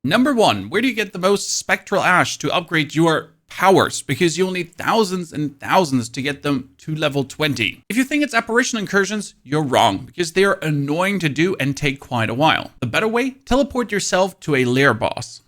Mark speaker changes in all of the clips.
Speaker 1: Number 1, where do you get the most Spectral Ash to upgrade your powers? Because you'll need thousands and thousands to get them to level 20. If you think it's apparition incursions, you're wrong, because they are annoying to do and take quite a while. The better way, teleport yourself to a lair boss.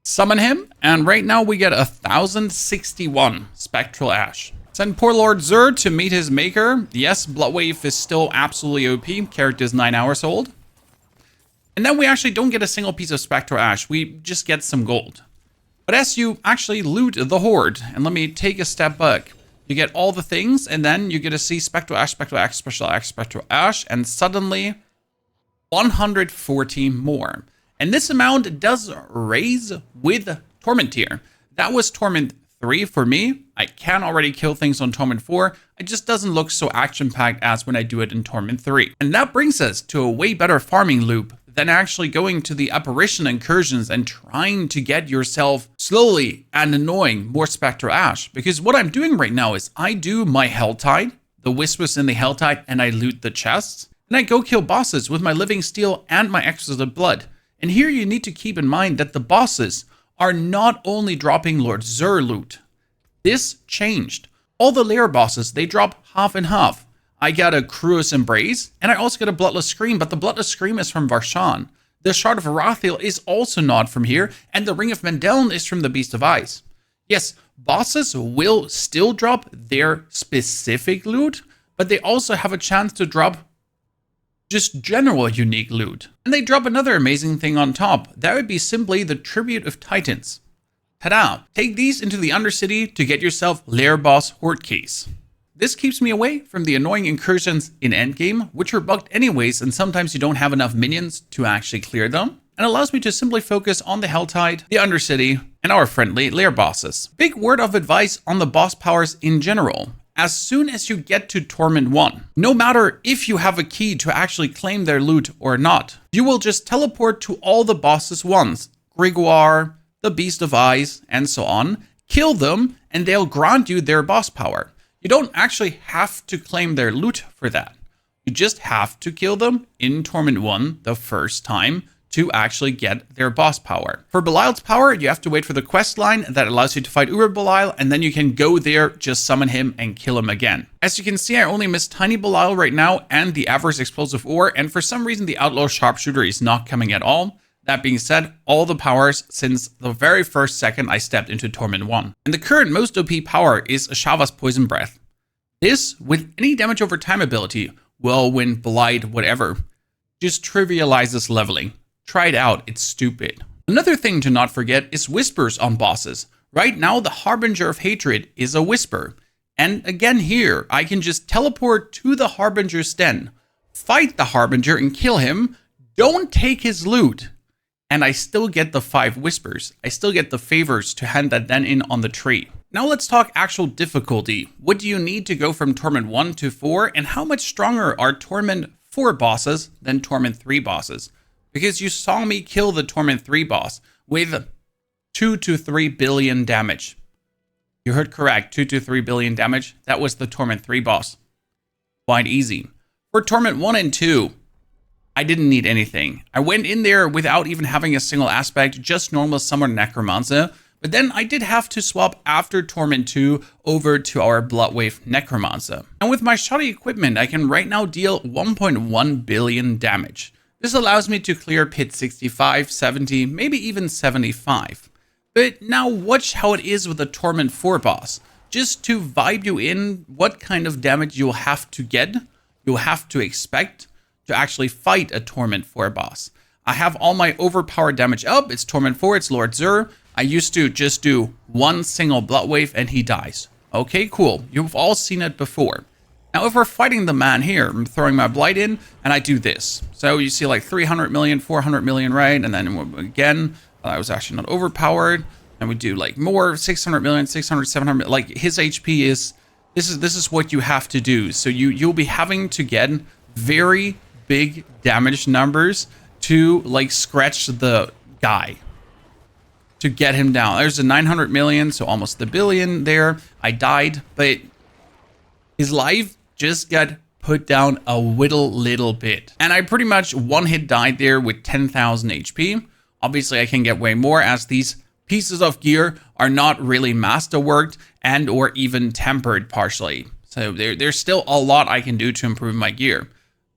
Speaker 1: Summon him, and right now we get 1061 Spectral Ash. Send poor Lord Zur to meet his maker. Yes, Bloodwave is still absolutely OP, character's 9 hours old. And then we actually don't get a single piece of Spectral Ash, we just get some gold. But as you actually loot the horde, and let me take a step back, you get all the things, and then you get to see Spectral Ash, Spectral Ash, Spectral Ash, Spectral Ash, and suddenly 140 more. And this amount does raise with Torment tier. That was Torment 3 for me. I can already kill things on Torment 4. It just doesn't look so action-packed as when I do it in Torment 3. And that brings us to a way better farming loop than actually going to the apparition incursions and trying to get yourself slowly and annoying more Spectral Ash. Because what I'm doing right now is I do my Helltide, the Whispers in the Helltide, and I loot the chests. And I go kill bosses with my Living Steel and my Exquisite Blood. And here you need to keep in mind that the bosses are not only dropping Lord Zur loot. This changed. All the lair bosses, they drop half and half. I got a Cruel's Embrace, and I also got a Bloodless Scream, but the Bloodless Scream is from Varshan. The Shard of Arathiel is also not from here, and the Ring of Mendeln is from the Beast of Ice. Yes, bosses will still drop their specific loot, but they also have a chance to drop just general unique loot. And they drop another amazing thing on top. That would be simply the Tribute of Titans. Ta-da! Take these into the Undercity to get yourself Lair Boss Horde Keys. This keeps me away from the annoying incursions in endgame, which are bugged anyways, and sometimes you don't have enough minions to actually clear them, and allows me to simply focus on the Helltide, the Undercity, and our friendly lair bosses. Big word of advice on the boss powers in general. As soon as you get to Torment 1, no matter if you have a key to actually claim their loot or not, you will just teleport to all the bosses once. Grigor, the Beast of Ice, and so on. Kill them, and they'll grant you their boss power. You don't actually have to claim their loot for that. You just have to kill them in Torment 1 the first time to actually get their boss power. For Belial's power, you have to wait for the quest line that allows you to fight Uber Belial, and then you can go there, just summon him, and kill him again. As you can see, I only missed Tiny Belial right now and the Avarice Explosive Ore, and for some reason the Outlaw Sharpshooter is not coming at all. That being said, all the powers since the very first second I stepped into Torment 1. And the current most OP power is Ashava's Poison Breath. This, with any damage over time ability, Whirlwind, Blight, whatever, just trivializes leveling. Try it out, it's stupid. Another thing to not forget is whispers on bosses. Right now, the Harbinger of Hatred is a whisper. And again here, I can just teleport to the Harbinger's den, fight the Harbinger and kill him, don't take his loot, and I still get the 5 whispers. I still get the favors to hand that den in on the tree. Now let's talk actual difficulty. What do you need to go from Torment 1 to 4, and how much stronger are Torment 4 bosses than Torment 3 bosses? Because you saw me kill the Torment 3 boss with 2 to 3 billion damage. You heard correct, 2 to 3 billion damage. That was the Torment 3 boss. Quite easy. For Torment 1 and 2, I didn't need anything. I went in there without even having a single aspect, just normal Summoner Necromancer. But then I did have to swap after Torment 2 over to our Bloodwave Necromancer. And with my shoddy equipment, I can right now deal 1.1 billion damage. This allows me to clear pit 65, 70, maybe even 75. But now watch how it is with the Torment 4 boss. Just to vibe you in what kind of damage you'll have to get, you'll have to expect to actually fight a Torment 4 boss. I have all my overpowered damage up. It's Torment 4, it's Lord Zur. I used to just do one single Bloodwave and he dies. Okay, cool. You've all seen it before. Now, if we're fighting the man here, I'm throwing my Blight in, and I do this. So you see like 300 million, 400 million, right? And then again, I was actually not overpowered. And we do like more, 600 million, 600, 700 million. Like his HP is, this is what you have to do. So you'll be having to get very big damage numbers to like scratch the guy, to get him down. There's a 900 million, so almost the billion there. I died, but his life just got put down a little bit. And I pretty much one hit died there with 10,000 HP. Obviously, I can get way more as these pieces of gear are not really masterworked and or even tempered partially. So there's still a lot I can do to improve my gear.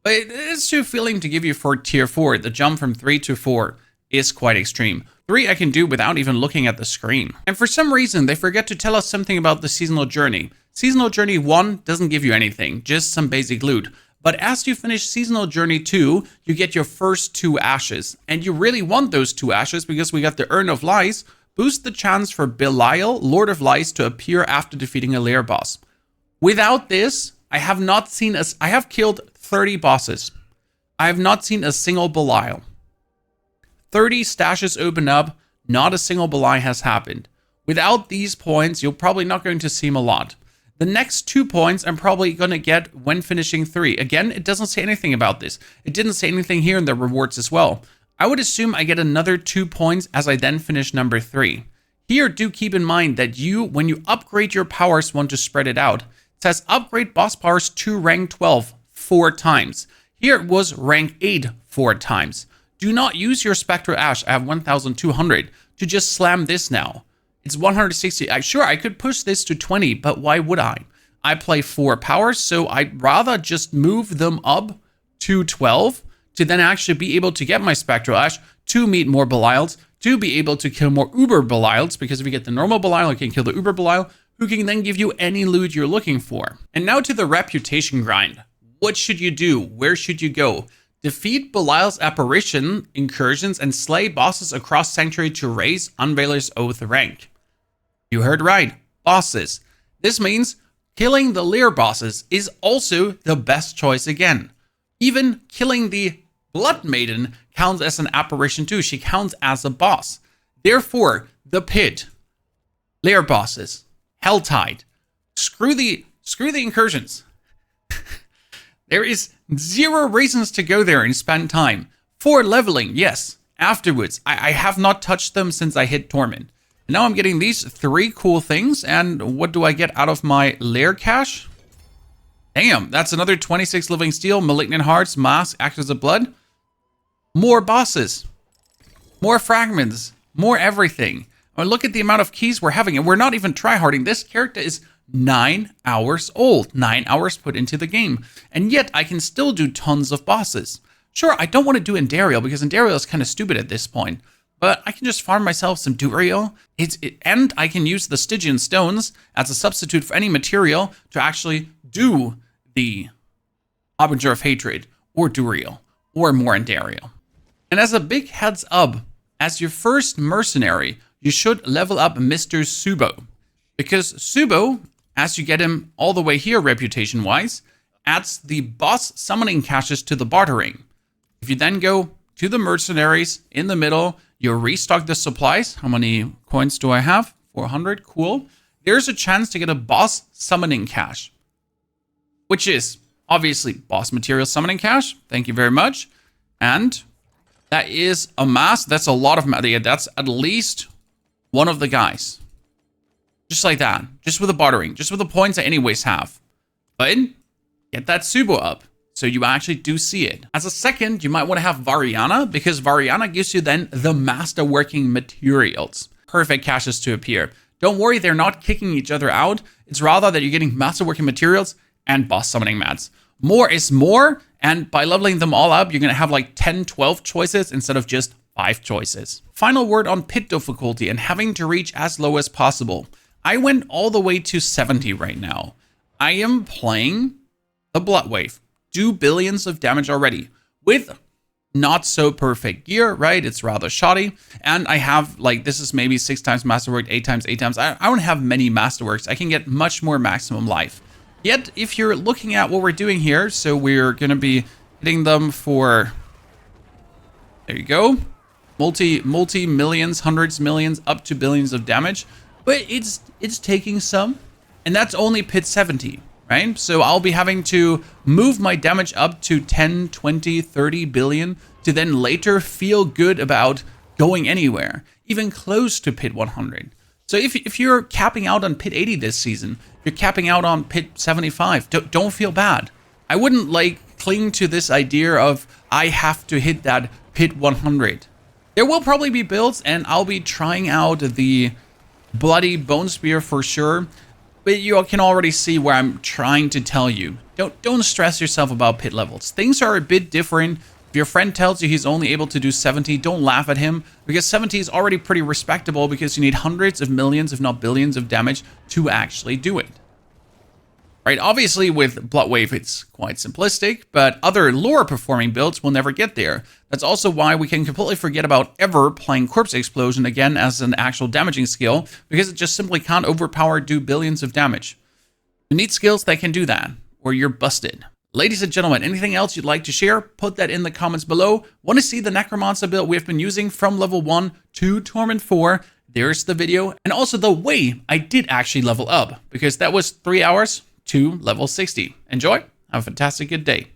Speaker 1: But it's too feeling to give you for tier 4. The jump from 3 to 4 is quite extreme. 3 I can do without even looking at the screen. And for some reason, they forget to tell us something about the seasonal journey. Seasonal journey 1 doesn't give you anything, just some basic loot. But as you finish seasonal journey 2, you get your first 2 ashes. And you really want those 2 ashes because we got the Urn of Lies, boost the chance for Belial, Lord of Lies, to appear after defeating a lair boss. Without this, I have killed 30 bosses. I have not seen a single Belial. 30 stashes open up, not a single Belial has happened. Without these points, you're probably not going to see him a lot. The next 2 points I'm probably going to get when finishing 3. Again, it doesn't say anything about this. It didn't say anything here in the rewards as well. I would assume I get another 2 points as I then finish number 3. Here, do keep in mind that when you upgrade your powers, want to spread it out. It says upgrade boss powers to rank 12 4 times. Here it was rank 8 4 times. Do not use your Spectral Ash, I have 1,200, to just slam this now. It's 160. Sure, I could push this to 20, but why would I? I play 4 powers, so I'd rather just move them up to 12 to then actually be able to get my Spectral Ash, to meet more Belials, to be able to kill more Uber Belials, because if you get the normal Belial, you can kill the Uber Belial, who can then give you any loot you're looking for. And now to the reputation grind. What should you do? Where should you go? Defeat Belial's apparition incursions and slay bosses across Sanctuary to raise Unveiler's Oath rank. You heard right, bosses. This means killing the lair bosses is also the best choice again. Even killing the Blood Maiden counts as an apparition too. She counts as a boss. Therefore, the pit, lair bosses, Helltide, screw the incursions. There is 0 reasons to go there and spend time. For leveling, yes. Afterwards, I have not touched them since I hit Torment. And now I'm getting these 3 cool things. And what do I get out of my lair cache? Damn, that's another 26 living steel, malignant hearts, mask, actors of blood. More bosses. More fragments. More everything. I mean, look at the amount of keys we're having. And we're not even tryharding. This character is 9 hours old, 9 hours put into the game, and yet I can still do tons of bosses. Sure, I don't want to do Endariel because Endariel is kind of stupid at this point, but I can just farm myself some Duriel, and I can use the Stygian stones as a substitute for any material to actually do the Harbinger of Hatred, or Duriel, or more Endariel. And as a big heads up, as your first mercenary, you should level up Mr. Subo, because Subo, as you get him all the way here reputation-wise, adds the boss summoning caches to the bartering. If you then go to the mercenaries in the middle, you restock the supplies. How many coins do I have? 400, cool. There's a chance to get a boss summoning cache, which is obviously boss material summoning cache. Thank you very much. And that is a mass. That's a lot of mass. That's at least one of the guys. Just like that. Just with the bartering. Just with the points I anyways have. But get that Subo up, so you actually do see it. As a second, you might want to have Variana, because Variana gives you then the masterworking materials. Perfect caches to appear. Don't worry, they're not kicking each other out. It's rather that you're getting masterworking materials and boss summoning mats. More is more, and by leveling them all up, you're going to have like 10, 12 choices instead of just 5 choices. Final word on pit difficulty and having to reach as low as possible. I went all the way to 70 right now. I am playing the Blood Wave. Do billions of damage already with not so perfect gear, right? It's rather shoddy. And I have like, this is maybe 6 times masterwork, 8 times, 8 times. I don't have many masterworks. I can get much more maximum life. Yet, if you're looking at what we're doing here, so we're going to be hitting them for, there you go, multi-millions, hundreds, millions, up to billions of damage. But it's taking some, and that's only pit 70, right? So I'll be having to move my damage up to 10, 20, 30 billion to then later feel good about going anywhere, even close to pit 100. So if you're capping out on pit 80 this season, you're capping out on pit 75, don't feel bad. I wouldn't like cling to this idea of I have to hit that pit 100. There will probably be builds, and I'll be trying out the Bloody Bone Spear for sure. But you can already see where I'm trying to tell you. Don't stress yourself about pit levels. Things are a bit different. If your friend tells you he's only able to do 70, don't laugh at him, because 70 is already pretty respectable, because you need hundreds of millions, if not billions of damage to actually do it. Right, obviously with Bloodwave it's quite simplistic, but other lower performing builds will never get there. That's also why we can completely forget about ever playing Corpse Explosion again as an actual damaging skill, because it just simply can't overpower do billions of damage. You need skills that can do that, or you're busted. Ladies and gentlemen, anything else you'd like to share? Put that in the comments below. Want to see the Necromancer build we've been using from level 1 to Torment 4? There's the video, and also the way I did actually level up, because that was 3 hours to level 60. Enjoy. Have a fantastic good day.